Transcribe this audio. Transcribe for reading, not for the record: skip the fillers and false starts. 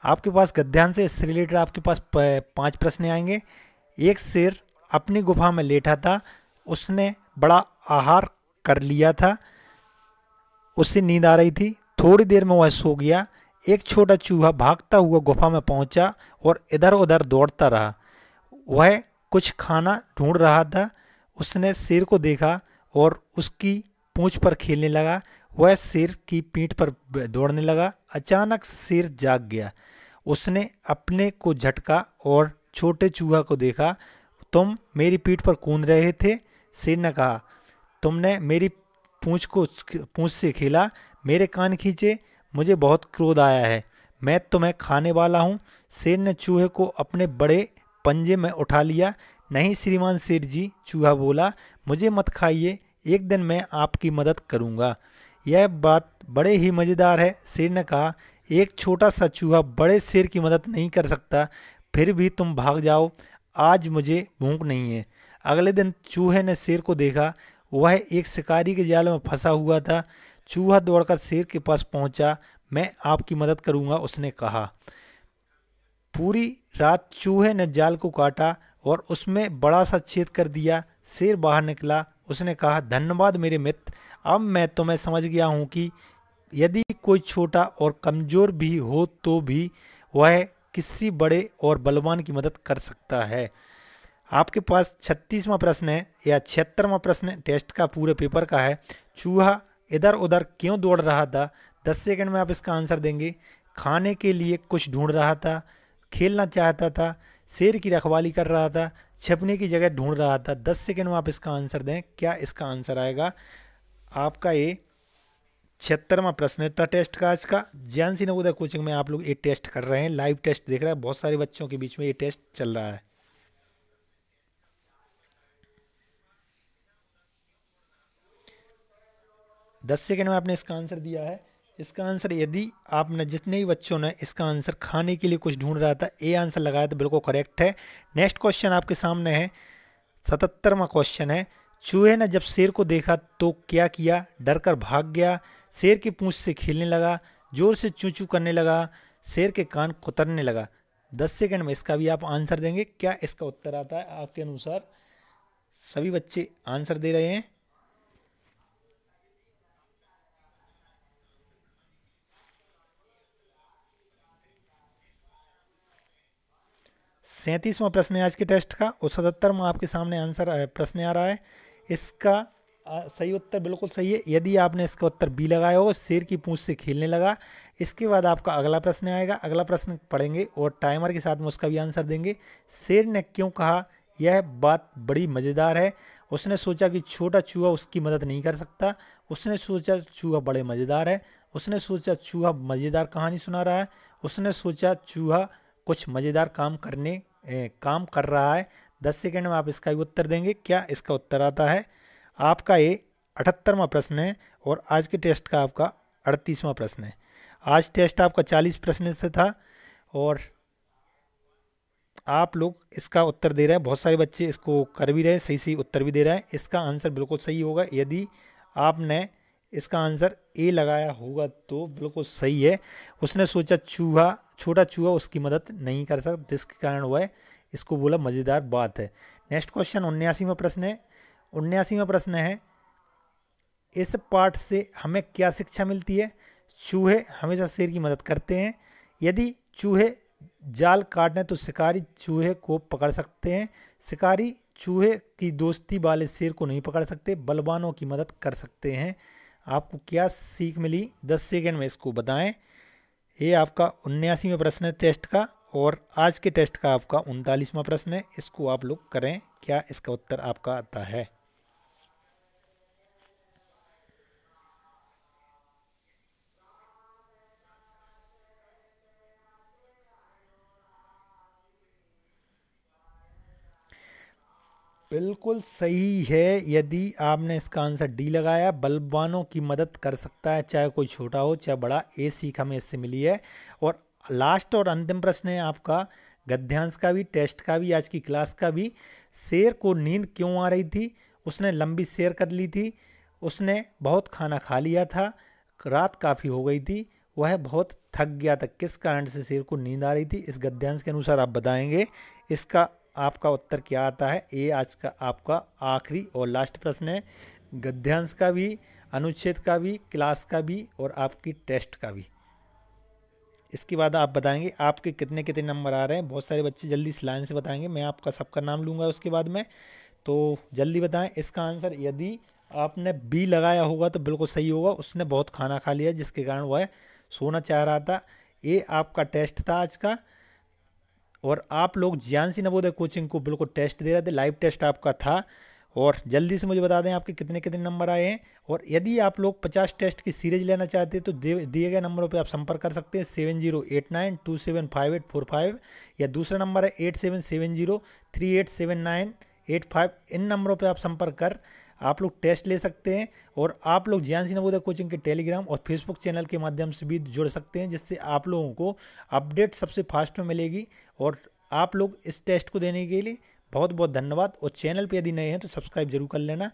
आपके पास गद्यांश से इससे रिलेटेड आपके पास 5 प्रश्न आएंगे। एक शेर अपनी गुफा में लेटा था, उसने बड़ा आहार कर लिया था, उसे नींद आ रही थी, थोड़ी देर में वह सो गया। एक छोटा चूहा भागता हुआ गुफा में पहुंचा और इधर उधर दौड़ता रहा। वह कुछ खाना ढूंढ रहा था। उसने शेर को देखा और उसकी पूंछ पर खेलने लगा। वह शेर की पीठ पर दौड़ने लगा। अचानक शेर जाग गया। उसने अपने को झटका और छोटे चूहा को देखा। तुम मेरी पीठ पर कूद रहे थे, शेर ने कहा। तुमने मेरी पूंछ से खेला, मेरे कान खींचे, मुझे बहुत क्रोध आया है, मैं तुम्हें खाने वाला हूँ। शेर ने चूहे को अपने बड़े पंजे में उठा लिया। नहीं श्रीमान शेर जी, चूहा बोला, मुझे मत खाइए, एक दिन मैं आपकी मदद करूँगा। यह बात बड़े ही मज़ेदार है, शेर ने कहा। एक छोटा सा चूहा बड़े शेर की मदद नहीं कर सकता, फिर भी तुम भाग जाओ, आज मुझे भूख नहीं है। अगले दिन चूहे ने शेर को देखा। वह एक शिकारी के जाल में फंसा हुआ था। चूहा दौड़कर शेर के पास पहुंचा। मैं आपकी मदद करूंगा, उसने कहा। पूरी रात चूहे ने जाल को काटा और उसमें बड़ा सा छेद कर दिया। शेर बाहर निकला। उसने कहा, धन्यवाद मेरे मित्र, अब मैं तुम्हें समझ गया हूँ कि यदि कोई छोटा और कमज़ोर भी हो तो भी वह किसी बड़े और बलवान की मदद कर सकता है। आपके पास 36वां प्रश्न है या 76वां प्रश्न टेस्ट का पूरे पेपर का है। चूहा इधर उधर क्यों दौड़ रहा था? 10 सेकंड में आप इसका आंसर देंगे। खाने के लिए कुछ ढूंढ रहा था, खेलना चाहता था, शेर की रखवाली कर रहा था, छिपने की जगह ढूंढ रहा था। 10 सेकंड में आप इसका आंसर दें। क्या इसका आंसर आएगा? आपका ये 76वां प्रश्न था टेस्ट का आज का। ज्ञान नवोदय कोचिंग में आप लोग ये टेस्ट कर रहे हैं, लाइव टेस्ट देख रहे हैं, बहुत सारे बच्चों के बीच में ये टेस्ट चल रहा है। 10 सेकंड में आपने इसका आंसर दिया है। इसका आंसर, यदि आपने जितने भी बच्चों ने इसका आंसर खाने के लिए कुछ ढूंढ रहा था ये आंसर लगाया तो बिल्कुल करेक्ट है। नेक्स्ट क्वेश्चन आपके सामने है, 77वां क्वेश्चन है। चूहे ने जब शेर को देखा तो क्या किया? डर कर भाग गया, शेर की पूंछ से खेलने लगा, जोर से चू चू करने लगा, शेर के कान कुतरने लगा। 10 सेकंड में इसका भी आप आंसर देंगे। क्या इसका उत्तर आता है आपके अनुसार? सभी बच्चे आंसर दे रहे हैं। 37वां प्रश्न है आज के टेस्ट का और 77वां आपके सामने आंसर प्रश्न आ रहा है। इसका सही उत्तर बिल्कुल सही है यदि आपने इसका उत्तर बी लगाया हो, शेर की पूंछ से खेलने लगा। इसके बाद आपका अगला प्रश्न आएगा, अगला प्रश्न पढ़ेंगे और टाइमर के साथ में उसका भी आंसर देंगे। शेर ने क्यों कहा? यह बात बड़ी मज़ेदार है। उसने सोचा कि छोटा चूहा उसकी मदद नहीं कर सकता। उसने सोचा चूहा बड़े मज़ेदार है। उसने सोचा चूहा मज़ेदार कहानी सुना रहा है। उसने सोचा चूहा कुछ मज़ेदार काम कर रहा है। 10 सेकंड में आप इसका भी उत्तर देंगे। क्या इसका उत्तर आता है? आपका ये 78वां प्रश्न है और आज के टेस्ट का आपका 38वां प्रश्न है। आज टेस्ट आपका 40 प्रश्न से था और आप लोग इसका उत्तर दे रहे हैं। बहुत सारे बच्चे इसको कर भी रहे हैं, सही सही उत्तर भी दे रहे हैं। इसका आंसर बिल्कुल सही होगा। यदि आपने इसका आंसर ए लगाया होगा तो बिल्कुल सही है। उसने सोचा छोटा चूहा उसकी मदद नहीं कर सकता, जिसके कारण वह इसको बोला मज़ेदार बात है। नेक्स्ट क्वेश्चन 79वां प्रश्न है। 79वां प्रश्न है, इस पाठ से हमें क्या शिक्षा मिलती है? चूहे हमेशा शेर की मदद करते हैं। यदि चूहे जाल काटें तो शिकारी चूहे को पकड़ सकते हैं। शिकारी चूहे की दोस्ती वाले शेर को नहीं पकड़ सकते, बलवानों की मदद कर सकते हैं। आपको क्या सीख मिली? 10 सेकंड में इसको बताएं। ये आपका 79वां प्रश्न है टेस्ट का और आज के टेस्ट का आपका 39वां प्रश्न है। इसको आप लोग करें। क्या इसका उत्तर आपका आता है? बिल्कुल सही है। यदि आपने इसका आंसर डी लगाया, बलवानों की मदद कर सकता है, चाहे कोई छोटा हो चाहे बड़ा। ये सीख हमें इससे मिली है। और लास्ट और अंतिम प्रश्न है आपका गद्यांश का भी, टेस्ट का भी, आज की क्लास का भी। शेर को नींद क्यों आ रही थी? उसने लंबी सैर कर ली थी, उसने बहुत खाना खा लिया था, रात काफ़ी हो गई थी, वह बहुत थक गया था। किस कारण से शेर को नींद आ रही थी? इस गद्यांश के अनुसार आप बताएंगे। इसका आपका उत्तर क्या आता है? ये आज का आपका आखिरी और लास्ट प्रश्न है, गद्यांश का भी, अनुच्छेद का भी, क्लास का भी और आपकी टेस्ट का भी। इसके बाद आप बताएंगे आपके कितने कितने नंबर आ रहे हैं। बहुत सारे बच्चे जल्दी इस लाइन से बताएंगे, मैं आपका सबका नाम लूँगा उसके बाद में, तो जल्दी बताएं। इसका आंसर यदि आपने बी लगाया होगा तो बिल्कुल सही होगा। उसने बहुत खाना खा लिया जिसके कारण वह सोना चाह रहा था। ये आपका टेस्ट था आज का। और आप लोग ज्ञानसी नवोदय कोचिंग को बिल्कुल टेस्ट दे रहे थे, लाइव टेस्ट आपका था। और जल्दी से मुझे बता दें आपके कितने कितने नंबर आए हैं। और यदि आप लोग 50 टेस्ट की सीरीज लेना चाहते हैं तो दिए गए नंबरों पे आप संपर्क कर सकते हैं 7089275845, या दूसरा नंबर है 8770387985। इन नंबरों पे आप संपर्क कर आप लोग टेस्ट ले सकते हैं। और आप लोग ज्ञानसी नवोदय कोचिंग के टेलीग्राम और फेसबुक चैनल के माध्यम से भी जुड़ सकते हैं, जिससे आप लोगों को अपडेट सबसे फास्ट में मिलेगी। और आप लोग इस टेस्ट को देने के लिए बहुत बहुत धन्यवाद। और चैनल पे यदि नए हैं तो सब्सक्राइब जरूर कर लेना।